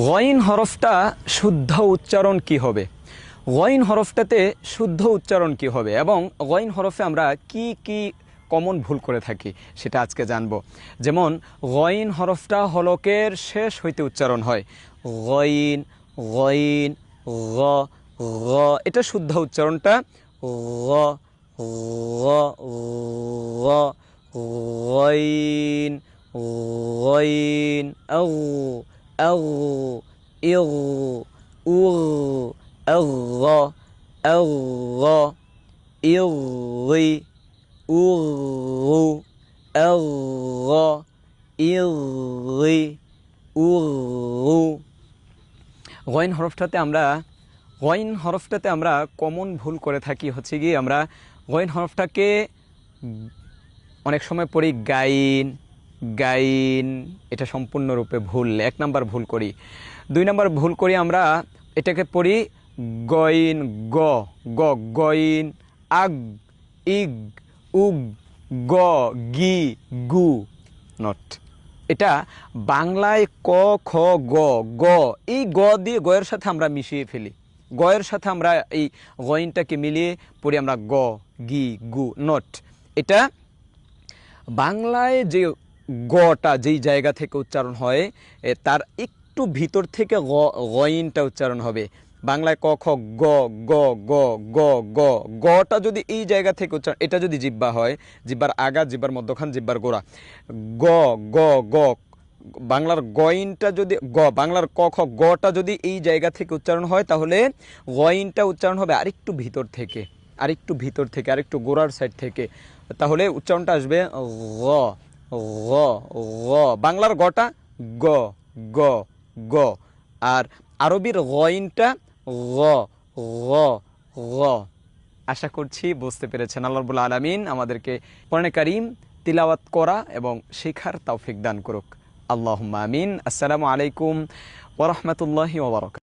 গইন হরফটা শুদ্ধ উচ্চারণ কি হবে? গইন হরফটাতে শুদ্ধ উচ্চারণ কি হবে এবং গইন হরফে আমরা কি কি কমন ভুল করে থাকি সেটা আজকে জানব। যেমন গইন হরফটা হলকের শেষ হইতে উচ্চারণ হয় গইন গইন গ গ, এটা শুদ্ধ উচ্চারণটা গ গ গ গইন গইন আউ আউ ইউ উ আগ আগ ইগি উগু আগ ইগি উগু। গইন হরফটাতে আমরা কমন ভুল করে থাকি হচ্ছে কি, আমরা গইন হরফটাকে অনেক সময় পড়ি গাইন গাইন, এটা সম্পূর্ণরূপে ভুল। 1 নাম্বার ভুল করি। 2 নাম্বার ভুল করি, আমরা এটাকে পড়ি গইন গ গ গইন আগ ইগ উগ গ গি গু। নট, এটা বাংলায় ক খ গ গ, এই গ দিয়ে গয়ের সাথে আমরা মিশিয়ে ফেলি, গয়ের সাথে আমরা এই গইনটাকে মিলিয়ে পড়ি আমরা গ গি গু। নট, এটা বাংলায় যে গটা যেই জায়গা থেকে উচ্চারণ হয় তার একটু ভিতর থেকে গইনটা উচ্চারণ হবে। বাংলায় ক খ গ গ গ গ গ, গটা যদি এই জায়গা থেকে উচ্চারণ, এটা যদি জিহ্বা হয়, জিহ্বার আগা, জিহ্বার মধ্যখান, জিহ্বার গোড়া, গ গ গ, বাংলার গইনটা যদি বাংলার ক খ গটা যদি এই জায়গা থেকে উচ্চারণ হয়, তাহলে গইনটা উচ্চারণ হবে আরেকটু ভিতর থেকে, আরেকটু গোড়ার সাইড থেকে, তাহলে উচ্চারণটা আসবে গ গ গ। বাংলার গটা গ গ গ, আর আরবির গইনটা গ গ গ। আশা করছি বুঝতে পেরেছেন। আল্লাহ রাব্বুল আলামিন আমাদেরকে কোরআনে কারীম তিলাওয়াত করা এবং শেখার তৌফিক দান করুক। আল্লাহুম্মা আমিন। আসসালামু আলাইকুম ওয়া রাহমাতুল্লাহি ওয়া বারাকাতুহু।